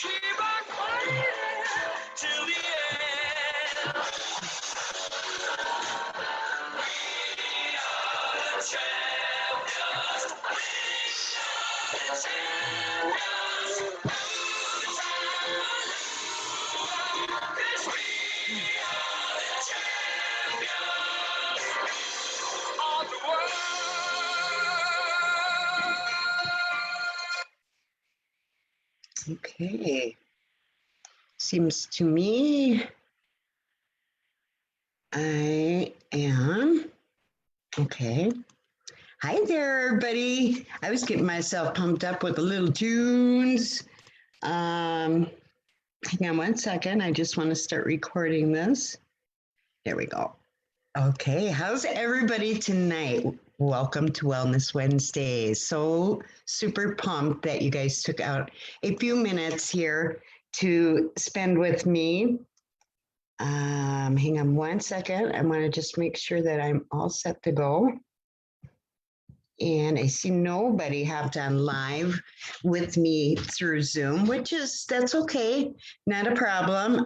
Keep on fighting till the end. We are the champions. We are the champions. Cause we are the champions of the world. Okay. Seems to me I am okay. Hi there, everybody. I was getting myself pumped up with the little tunes. Hang on one second. I just want to start recording this. There we go. Okay, how's everybody tonight? Welcome to Wellness Wednesdays. So super pumped that you guys took out a few minutes here to spend with me. Hang on one second. I want to just make sure that I'm all set to go. And I see nobody hopped on live with me through Zoom, that's okay. Not a problem.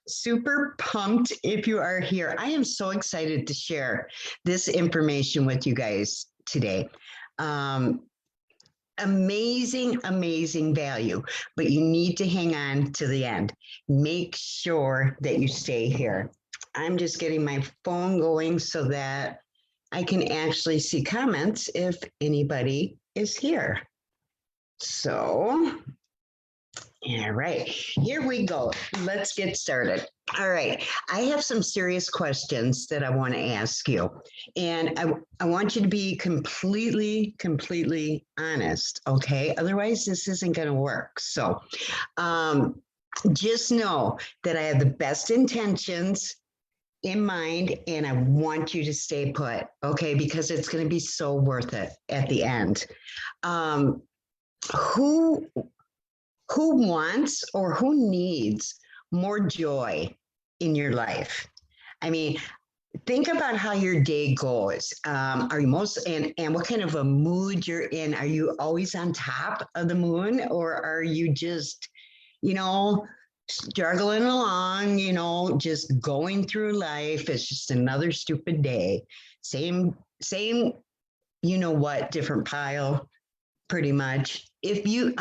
Super pumped if you are here. I am so excited to share this information with you guys today. Amazing value, but you need to hang on to the end. Make sure that you stay here. I'm just getting my phone going so that I can actually see comments if anybody is here. So, all right, here we go. Let's get started. All right, I have some serious questions that I want to ask you. And I want you to be completely honest, okay? Otherwise, this isn't going to work. So just know that I have the best intentions in mind, and I want you to stay put, okay? Because it's going to be so worth it at the end. Who wants or who needs more joy in your life? I mean, think about how your day goes. Are you and what kind of a mood you're in? Are you always on top of the moon, or are you just, struggling along, just going through life? It's just another stupid day. Same, different pile, pretty much. If you,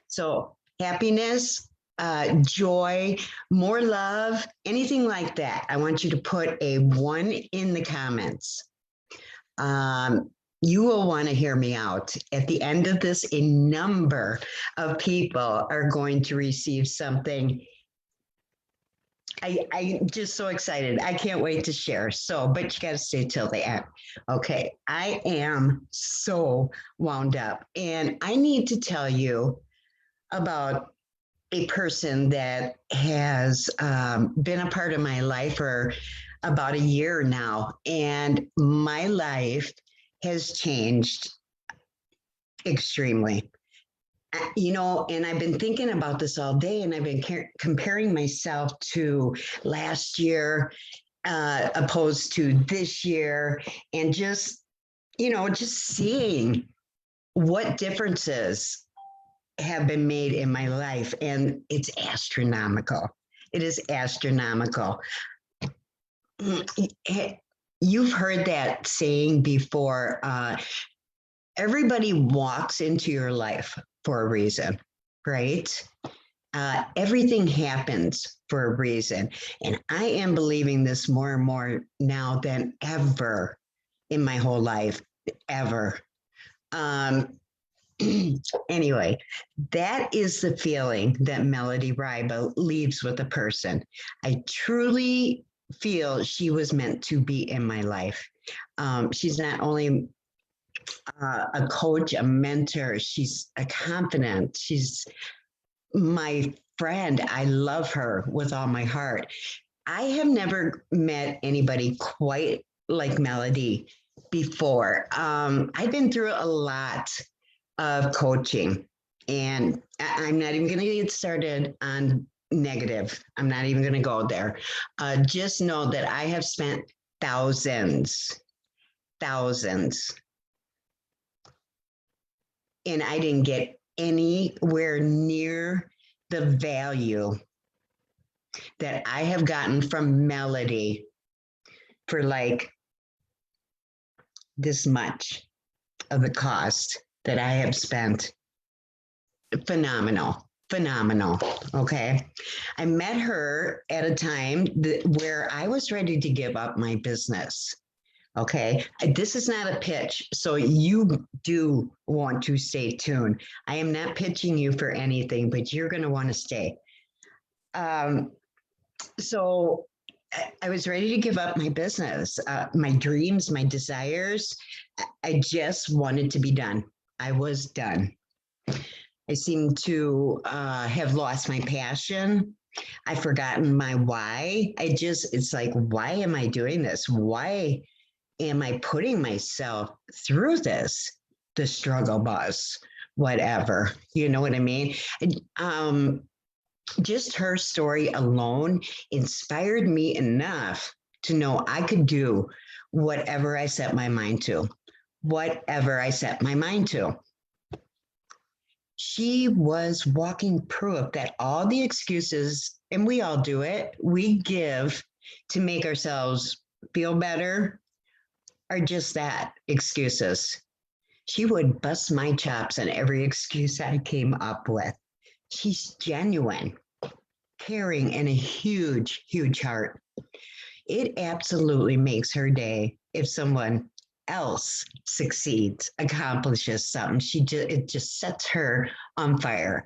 so happiness, joy, more love, anything like that, I want you to put a 1 in the comments. You will want to hear me out. At the end of this, a number of people are going to receive something. I'm just so excited. I can't wait to share. But you got to stay till the end. Okay, I am so wound up. And I need to tell you about a person that has been a part of my life for about a year now. And my life has changed extremely. And I've been thinking about this all day, and I've been comparing myself to last year opposed to this year, and just seeing what differences have been made in my life. And it's astronomical. It is astronomical. You've heard that saying before. Everybody walks into your life for a reason, right? Everything happens for a reason. And I am believing this more and more now than ever in my whole life, ever. Anyway, that is the feeling that Meladee Ryba leaves with a person. I truly feel she was meant to be in my life. She's not only a coach, a mentor, she's a confidant, she's my friend. I love her with all my heart. I have never met anybody quite like Meladee before. I've been through a lot of coaching, and I'm not even going to get started on negative. I'm not even going to go there. Just know that I have spent thousands, and I didn't get anywhere near the value that I have gotten from Meladee for like this much of the cost that I have spent. Phenomenal, phenomenal. Okay. I met her at a time where I was ready to give up my business. Okay. This is not a pitch. So you do want to stay tuned. I am not pitching you for anything, but you're going to want to stay. So I was ready to give up my business, my dreams, my desires. I just wanted to be done. I was done. I seem to have lost my passion. I've forgotten my why. It's like, why am I doing this? Why am I putting myself through this? The struggle bus, whatever. You know what I mean? Just her story alone inspired me enough to know I could do whatever I set my mind to. Whatever I set my mind to. She was walking proof that all the excuses, and we all do it, we give to make ourselves feel better are just that, excuses. She would bust my chops on every excuse I came up with. She's genuine, caring, and a huge, huge heart. It absolutely makes her day if someone else succeeds, accomplishes something. It just sets her on fire.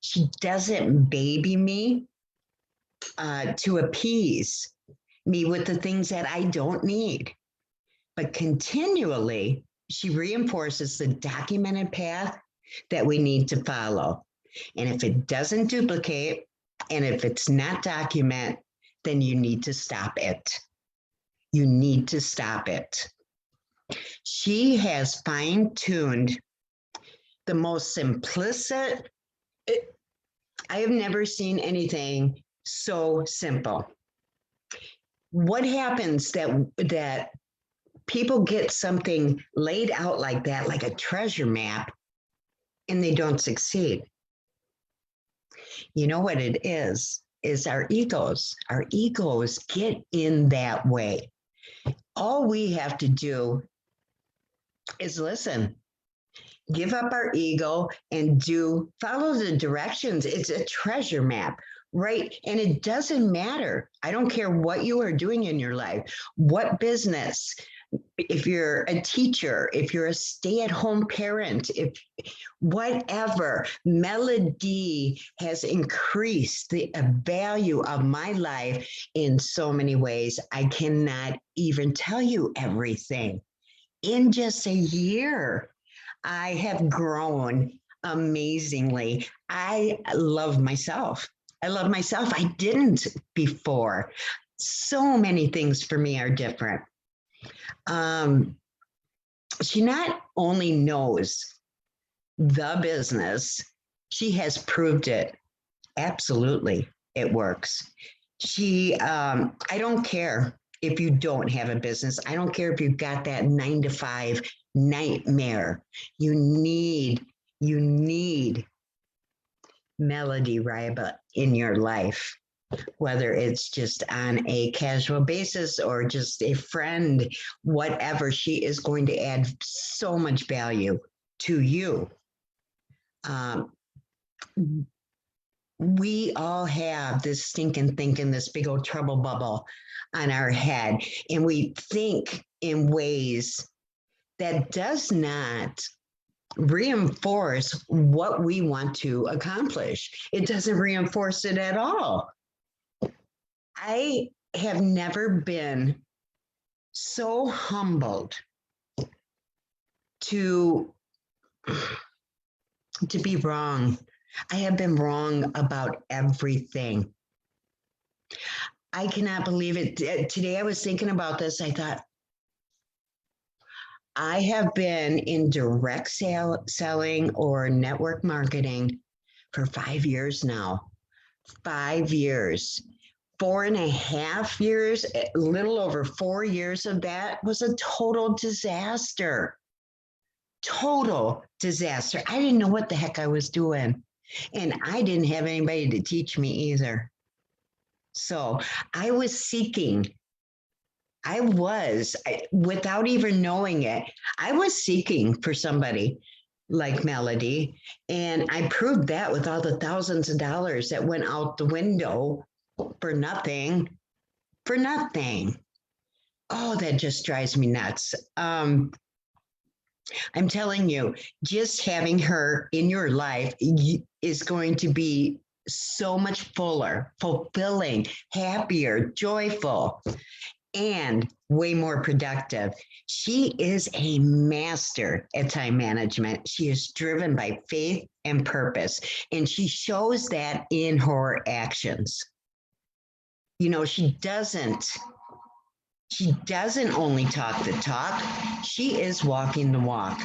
She doesn't baby me to appease me with the things that I don't need, but continually she reinforces the documented path that we need to follow. And if it doesn't duplicate, and if it's not document, then you need to stop it. You need to stop it. She has fine-tuned the most simplistic. I have never seen anything so simple. What happens that people get something laid out like that, like a treasure map, and they don't succeed? You know what it is our egos. Our egos get in that way. All we have to do is listen, give up our ego and follow the directions. It's a treasure map, right? And it doesn't matter. I don't care what you are doing in your life, what business, if you're a teacher, if you're a stay-at-home parent, if whatever, Meladee has increased the value of my life in so many ways. I cannot even tell you everything. In just a year, I have grown amazingly. I love myself. I didn't before. So many things for me are different. She not only knows the business, she has proved it. Absolutely, it works. I don't care if you don't have a business. I don't care if you've got that 9-to-5 nightmare. You need Meladee Ryba in your life, whether it's just on a casual basis or just a friend, whatever. She is going to add so much value to you. We all have this stinking thinking, this big old trouble bubble on our head, and we think in ways that does not reinforce what we want to accomplish. It doesn't reinforce it at all. I have never been so humbled to be wrong. I have been wrong about everything. I cannot believe it. Today I was thinking about this. I thought, I have been in direct selling or network marketing for 5 years now. 5 years. 4.5 years, a little over 4 years of that was a total disaster. total disaster. I didn't know what the heck I was doing. And I didn't have anybody to teach me either. So I was seeking. Without even knowing it, I was seeking for somebody like Meladee. And I proved that with all the thousands of dollars that went out the window for nothing, for nothing. Oh, that just drives me nuts. I'm telling you, just having her in your life is going to be so much fuller, fulfilling, happier, joyful, and way more productive. She is a master at time management. She is driven by faith and purpose, and she shows that in her actions. You know, she doesn't only talk the talk, she is walking the walk.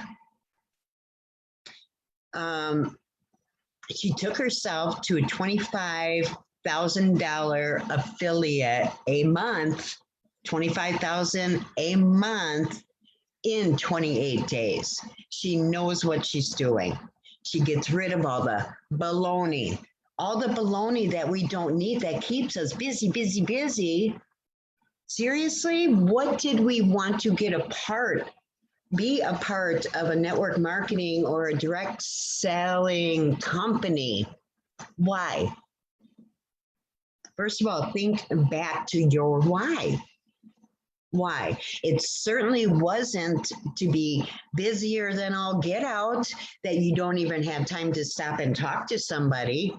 She took herself to a $25,000 affiliate a month, $25,000 a month in 28 days. She knows what she's doing. She gets rid of all the baloney that we don't need that keeps us busy, busy, busy. Seriously, what did we want to be a part of a network marketing or a direct selling company? Why? First of all, think back to your why. Why? It certainly wasn't to be busier than all get out, that you don't even have time to stop and talk to somebody.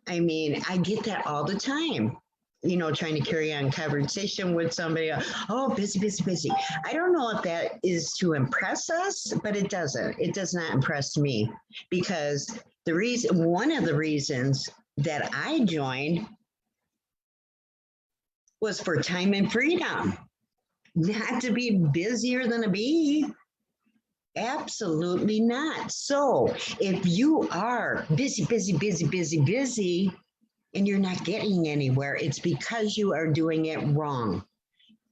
I mean, I get that all the time. You know, trying to carry on conversation with somebody. Oh, busy, busy, busy. I don't know if that is to impress us, but it doesn't. It does not impress me, because one of the reasons that I joined was for time and freedom, not to be busier than a bee. Absolutely not. So if you are busy, busy, busy, busy, busy, and you're not getting anywhere, it's because you are doing it wrong.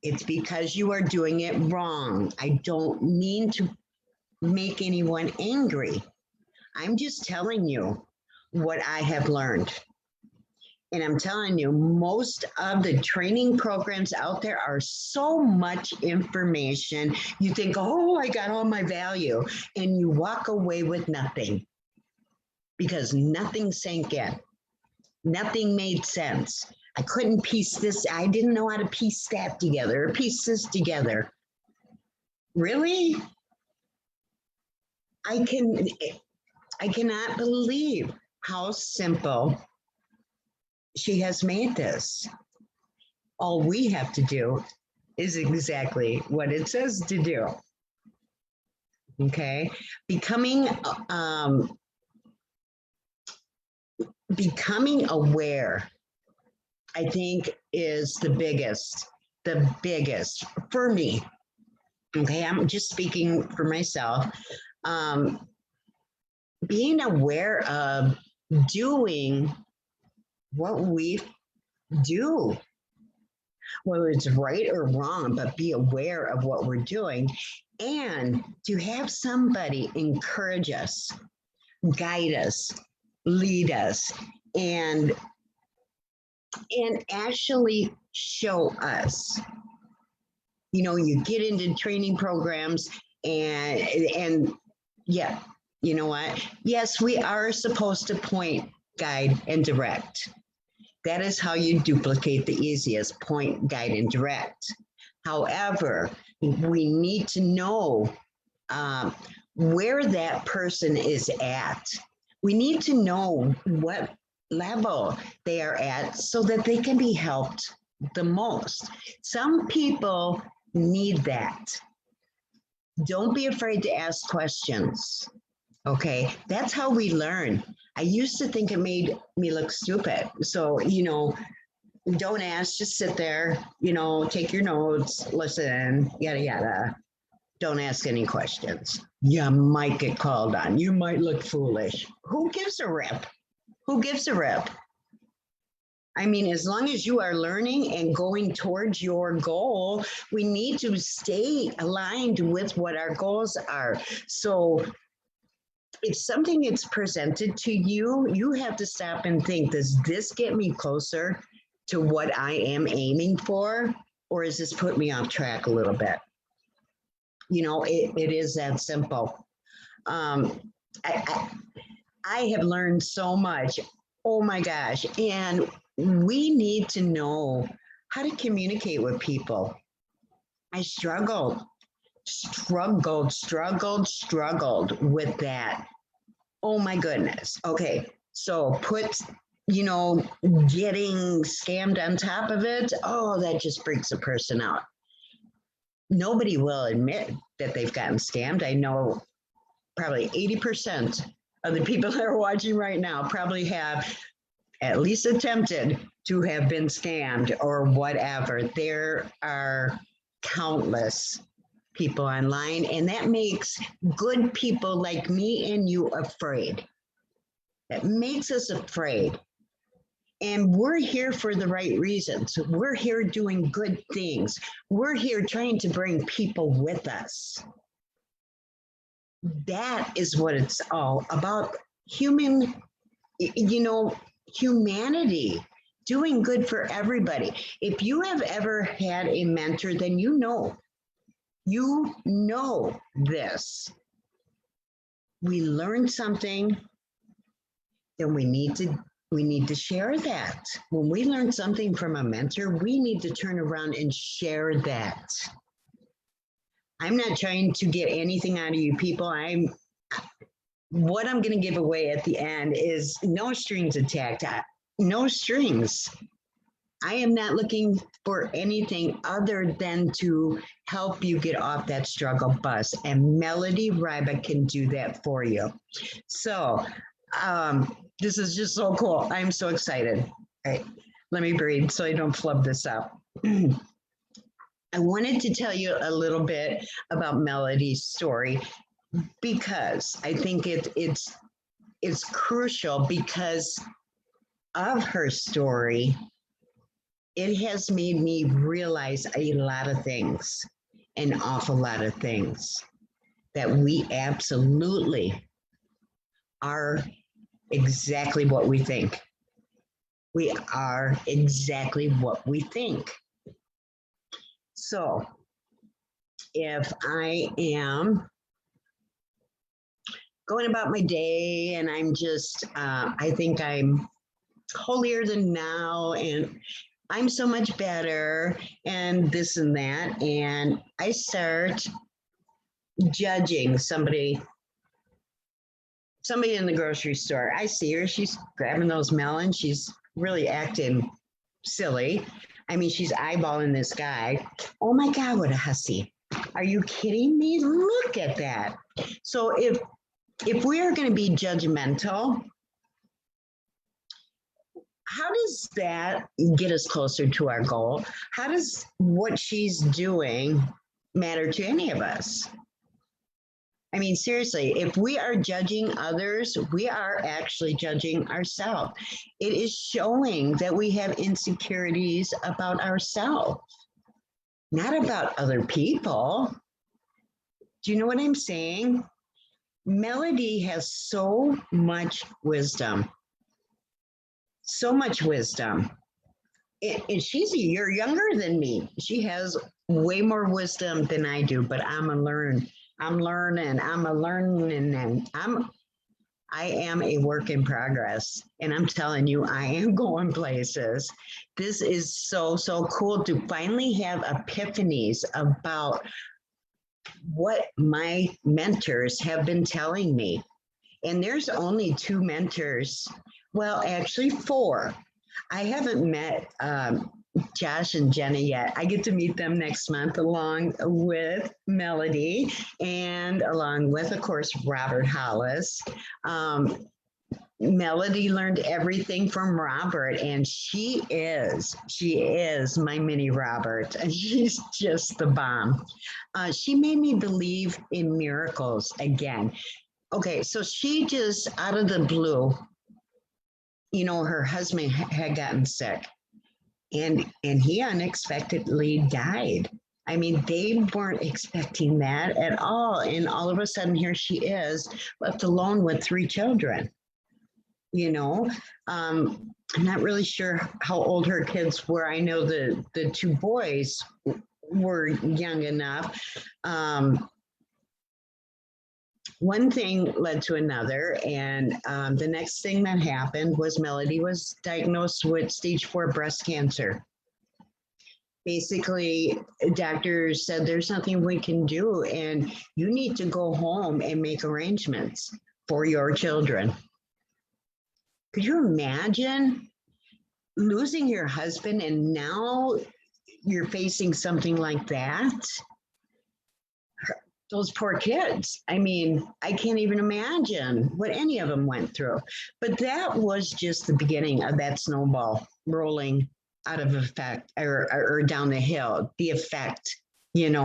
It's because you are doing it wrong. I don't mean to make anyone angry. I'm just telling you what I have learned. And I'm telling you, most of the training programs out there are so much information. You think, oh, I got all my value, and you walk away with nothing, because nothing sank in. Nothing made sense. I couldn't piece this. I didn't know how to piece that together or piece this together. Really? I cannot believe how simple she has made this. All we have to do is exactly what it says to do. Okay? Becoming aware, I think, is the biggest for me. Okay, I'm just speaking for myself. Being aware of doing what we do, whether it's right or wrong, but be aware of what we're doing, and to have somebody encourage us, guide us, lead us, and actually show us. You know, you get into training programs and yeah, you know what? Yes, we are supposed to point, guide, and direct. That is how you duplicate the easiest: point, guide, and direct. However, we need to know where that person is at. We need to know what level they are at so that they can be helped the most. Some people need that. Don't be afraid to ask questions. Okay, that's how we learn. I used to think it made me look stupid. So, you know, don't ask, just sit there, you know, take your notes, listen, yada, yada. Don't ask any questions. You might get called on. You might look foolish. Who gives a rip? Who gives a rip? I mean, as long as you are learning and going towards your goal, we need to stay aligned with what our goals are. So if something is presented to you, you have to stop and think, does this get me closer to what I am aiming for? Or does this put me off track a little bit? You know, it is that simple. Um, I have learned so much. Oh my gosh. And we need to know how to communicate with people. I struggled with that. Oh my goodness. Okay. So put, getting scammed on top of it. Oh, that just freaks a person out. Nobody will admit that they've gotten scammed. I know probably 80% of the people that are watching right now probably have at least attempted to have been scammed or whatever. There are countless people online, and that makes good people like me and you afraid. That makes us afraid. And we're here for the right reasons. We're here doing good things. We're here trying to bring people with us. That is what it's all about. Humanity, doing good for everybody. If you have ever had a mentor, then you know this. We learned something, then we need to share that. When we learn something from a mentor, we need to turn around and share that. I'm not trying to get anything out of you people. What I'm going to give away at the end is no strings attached. No strings. I am not looking for anything other than to help you get off that struggle bus. And Meladee Ryba can do that for you. So this is just so cool. I'm so excited. All right, let me breathe so I don't flub this up. I wanted to tell you a little bit about Meladee's story because I think it's crucial because of her story. It has made me realize a lot of things, an awful lot of things, that we absolutely are exactly what we think. We are exactly what we think. So if I am going about my day and I'm just, I think I'm holier than now and I'm so much better and this and that. And I start judging somebody in the grocery store. I see her, she's grabbing those melons. She's really acting silly. I mean, she's eyeballing this guy. Oh my God, what a hussy. Are you kidding me? Look at that. So if we are going to be judgmental, how does that get us closer to our goal? How does what she's doing matter to any of us? I mean, seriously, if we are judging others, we are actually judging ourselves. It is showing that we have insecurities about ourselves, not about other people. Do you know what I'm saying? Meladee has so much wisdom. So much wisdom. And she's a year younger than me. She has way more wisdom than I do, but I'm learning, and I am a work in progress. And I'm telling you, I am going places. This is so cool to finally have epiphanies about what my mentors have been telling me. And there's only 2 mentors. Well, actually 4. I haven't met Josh and Jenna yet. I get to meet them next month along with Meladee and along with, of course, Robert Hollis. Meladee learned everything from Robert, and she is my mini Robert, and she's just the bomb. She made me believe in miracles again. Okay, so she just out of the blue, her husband had gotten sick, and he unexpectedly died. I mean, they weren't expecting that at all. And all of a sudden, here she is, left alone with 3 children. You know, I'm not really sure how old her kids were. I know the 2 boys were young enough. One thing led to another, and the next thing that happened was Meladee was diagnosed with stage 4 breast cancer. Basically, doctors said there's nothing we can do, and you need to go home and make arrangements for your children. Could you imagine losing your husband and now you're facing something like that? Those poor kids. I mean, I can't even imagine what any of them went through. But that was just the beginning of that snowball rolling out of effect or down the hill, the effect, it's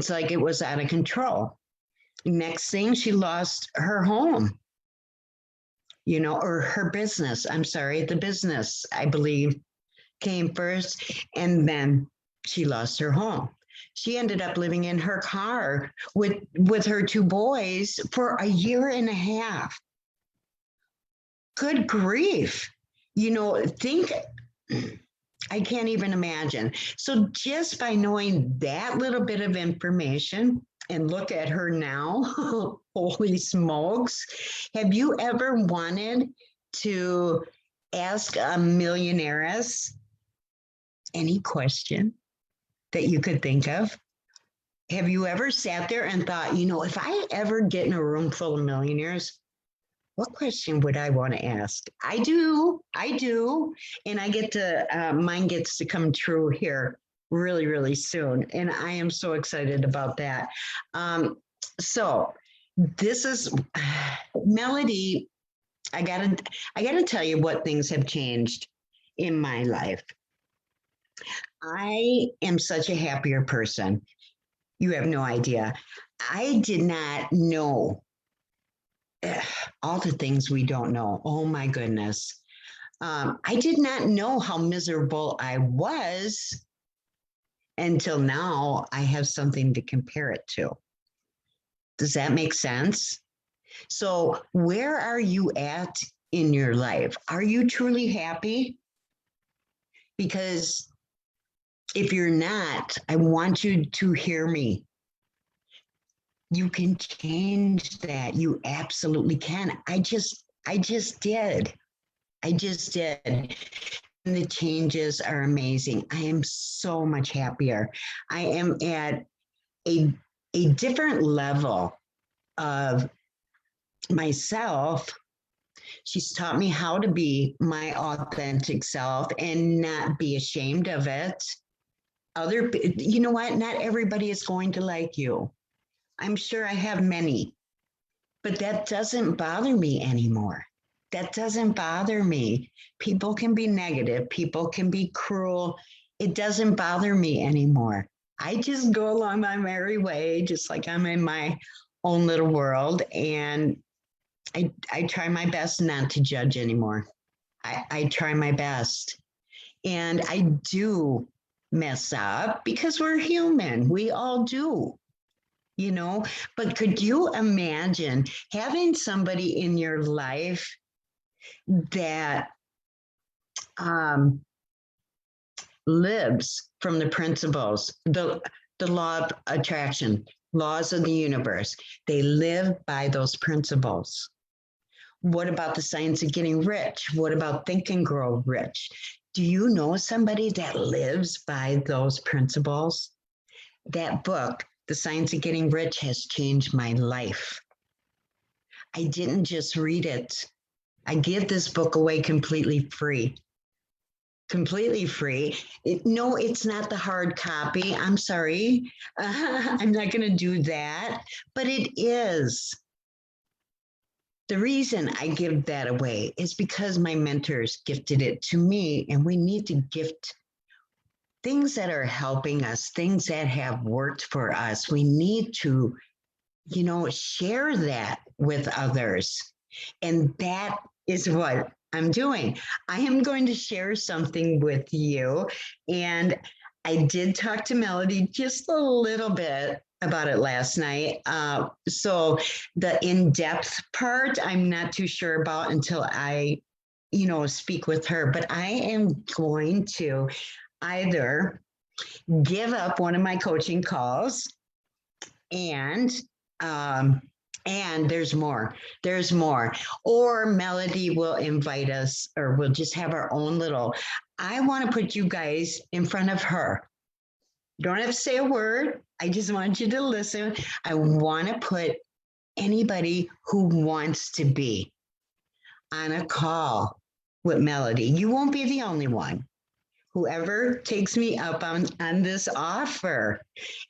like it was out of control. Next thing, she lost her home, or her business. I'm sorry, the business, I believe, came first, and then she lost her home. She ended up living in her car with her 2 boys for 1.5 years. Good grief. I can't even imagine. So just by knowing that little bit of information and look at her now, holy smokes, have you ever wanted to ask a millionaires any question that you could think of? Have you ever sat there and thought, if I ever get in a room full of millionaires, what question would I want to ask? I do. And mine gets to come true here really, really soon. And I am so excited about that. So this is Meladee. I gotta tell you what things have changed in my life. I am such a happier person. You have no idea. I did not know all the things we don't know. Oh my goodness. I did not know how miserable I was until now I have something to compare it to. Does that make sense? So where are you at in your life? Are you truly happy? Because if you're not, I want you to hear me. You can change that. You absolutely can. I just did. And the changes are amazing. I am so much happier. I am at a different level of myself. She's taught me how to be my authentic self and not be ashamed of it. You know what? Not everybody is going to like you. I'm sure I have many, but that doesn't bother me anymore. That doesn't bother me. People can be negative. People can be cruel. It doesn't bother me anymore. I just go along my merry way, just like I'm in my own little world. And I try my best not to judge anymore. I try my best. And I do mess up because we're human. We all do. But could you imagine having somebody in your life that lives from the principles, the law of attraction, laws of the universe? They live by those principles. What about the science of getting rich? What about Think and Grow Rich? Do you know somebody that lives by those principles? That book, The Science of Getting Rich, has changed my life. I didn't just read it. I give this book away completely free. Completely free. No, it's not the hard copy. I'm sorry. I'm not going to do that, but it is. The reason I give that away is because my mentors gifted it to me, and we need to gift things that are helping us, things that have worked for us. We need to, share that with others. And that is what I'm doing. I am going to share something with you. And I did talk to Meladee just a little bit about it last night. So the in-depth part, I'm not too sure about until I, speak with her. But I am going to either give up one of my coaching calls and um, and there's more. There's more. Or Meladee will invite us, or we'll just have our own little. I want to put you guys in front of her. Don't have to say a word. I just want you to listen. I want to put anybody who wants to be on a call with Meladee. You won't be the only one. Whoever takes me up on this offer.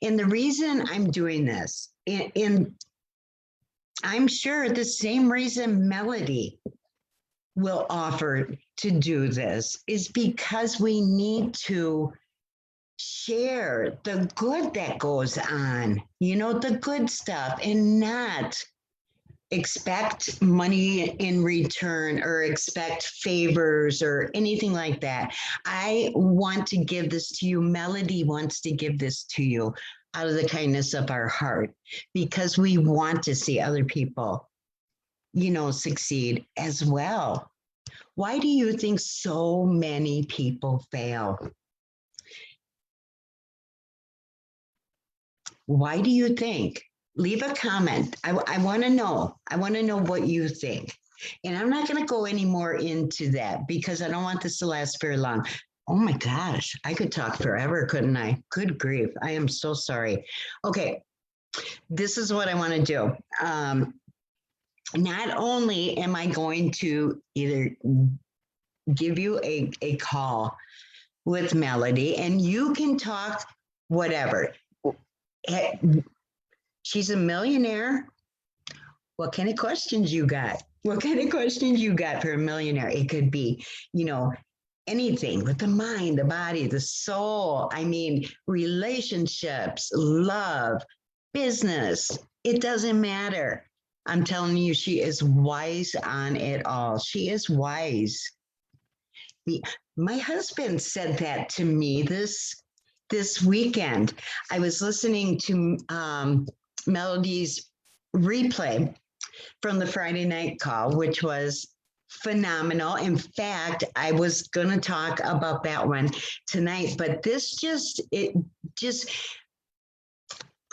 And the reason I'm doing this, and I'm sure the same reason Meladee will offer to do this is because we need to share the good that goes on, the good stuff, and not expect money in return or expect favors or anything like that. I want to give this to you. Meladee wants to give this to you out of the kindness of our heart because we want to see other people, succeed as well. Why do you think so many people fail? Why do you think? Leave a comment. I want to know. I want to know what you think. And I'm not going to go any more into that because I don't want this to last very long. Oh my gosh, I could talk forever, couldn't I? Good grief. I am so sorry. Okay, this is what I want to do. Not only am I going to either give you a call with Meladee and you can talk whatever. She's a millionaire. What kind of questions you got? What kind of questions you got for a millionaire? It could be, anything with the mind, the body, the soul. I mean, relationships, love, business. It doesn't matter. I'm telling you, she is wise on it all. She is wise. My husband said that to me this weekend. I was listening to Meladee's replay from the Friday night call, which was phenomenal. In fact, I was going to talk about that one tonight, but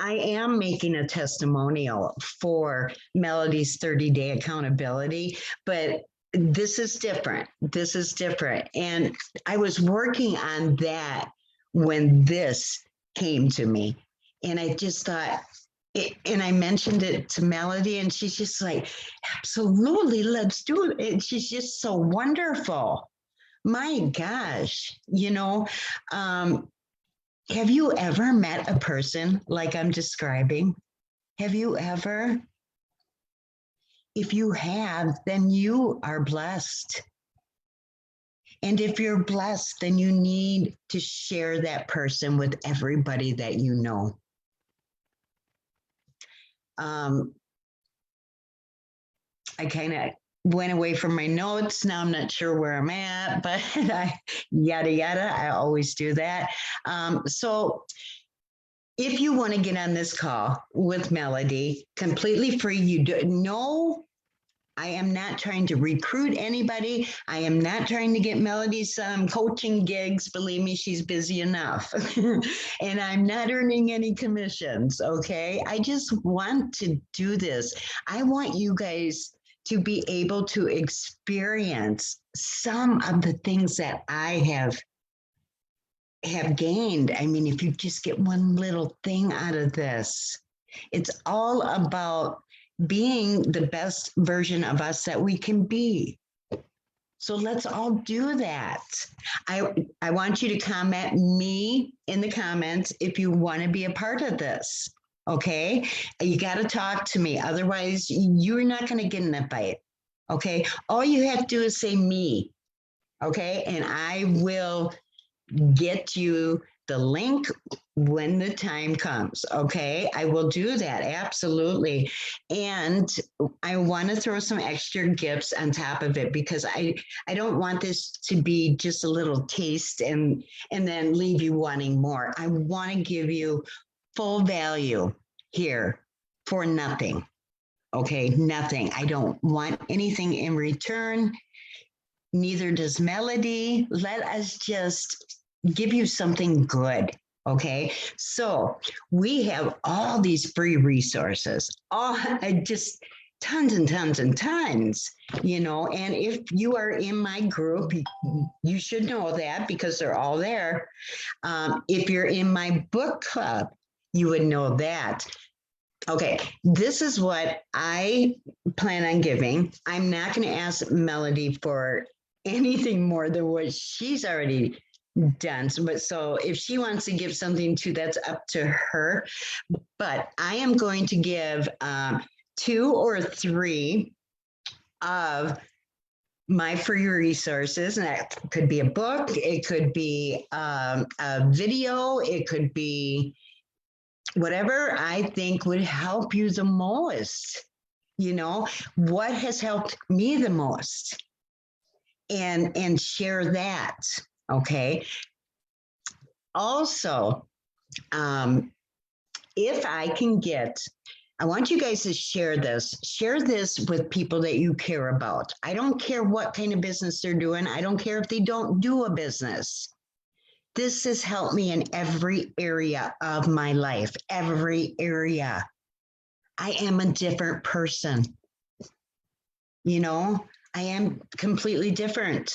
I am making a testimonial for Meladee's 30-day accountability, but this is different. This is different. And I was working on that when this came to me. And I just thought, and I mentioned it to Meladee, and she's just like, absolutely, let's do it. And she's just so wonderful. My gosh, have you ever met a person like I'm describing? Have you ever? If you have, then you are blessed. And if you're blessed, then you need to share that person with everybody that you know. I kind of went away from my notes. Now I'm not sure where I'm at, but yada, yada. I always do that. So if you want to get on this call with Meladee, completely free, you do no. I am not trying to recruit anybody. I am not trying to get Meladee some coaching gigs. Believe me, she's busy enough. And I'm not earning any commissions, okay? I just want to do this. I want you guys to be able to experience some of the things that I have gained. I mean, if you just get one little thing out of this, it's all about being the best version of us that we can be. So let's all do that. I want you to comment me in the comments if you want to be a part of this. Okay, you got to talk to me. Otherwise, you're not going to get in a fight. Okay, all you have to do is say me. Okay, and I will get you the link when the time comes. Okay. I will do that. Absolutely. And I want to throw some extra gifts on top of it because I don't want this to be just a little taste and then leave you wanting more. I want to give you full value here for nothing. Okay. Nothing. I don't want anything in return. Neither does Meladee. Let us just give you something good. Okay. So we have all these free resources, just tons and tons and tons, and if you are in my group, you should know that because they're all there. If you're in my book club, you would know that. Okay, this is what I plan on giving. I'm not going to ask Meladee for anything more than what she's already done. So if she wants to give something too, that's up to her. But I am going to give 2 or 3 of my free resources. And that could be a book, it could be a video, it could be whatever I think would help you the most. What has helped me the most, and share that. Okay. Also, if I can I want you guys to share this with people that you care about. I don't care what kind of business they're doing. I don't care if they don't do a business. This has helped me in every area of my life, every area. I am a different person. I am completely different.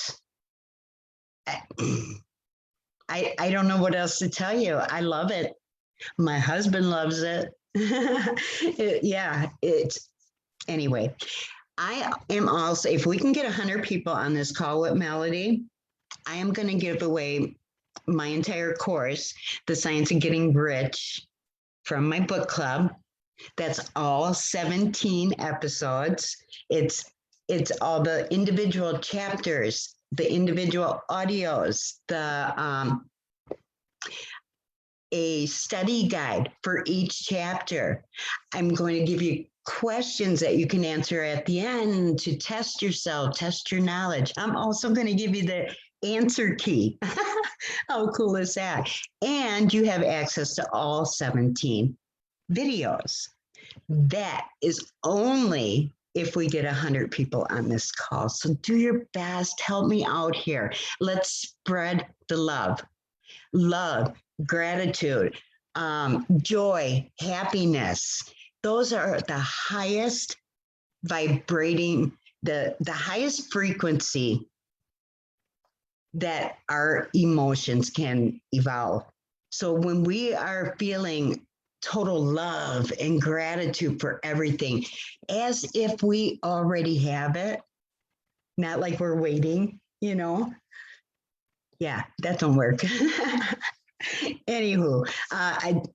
I don't know what else to tell you. I love it. My husband loves it. Anyway, I am also, if we can get 100 people on this call with Meladee, I am going to give away my entire course, The Science of Getting Rich, from my book club. That's all 17 episodes. It's all the individual chapters, the individual audios, a study guide for each chapter. I'm going to give you questions that you can answer at the end to test yourself, test your knowledge. I'm also going to give you the answer key. How cool is that? And you have access to all 17 videos. That is only if we get 100 people on this call. So do your best. Help me out here. Let's spread the love, gratitude, joy, happiness. Those are the highest vibrating, the highest frequency that our emotions can evolve. So when we are feeling total love and gratitude for everything, as if we already have it, not like we're waiting, Yeah, that don't work. Anywho,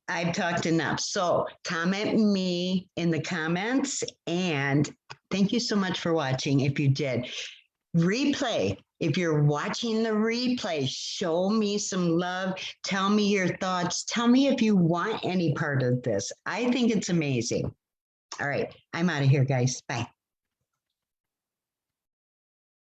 I've talked enough. So comment me in the comments, and thank you so much for watching. If you did, replay. If you're watching the replay, show me some love. Tell me your thoughts. Tell me if you want any part of this. I think it's amazing. All right, I'm out of here, guys. Bye.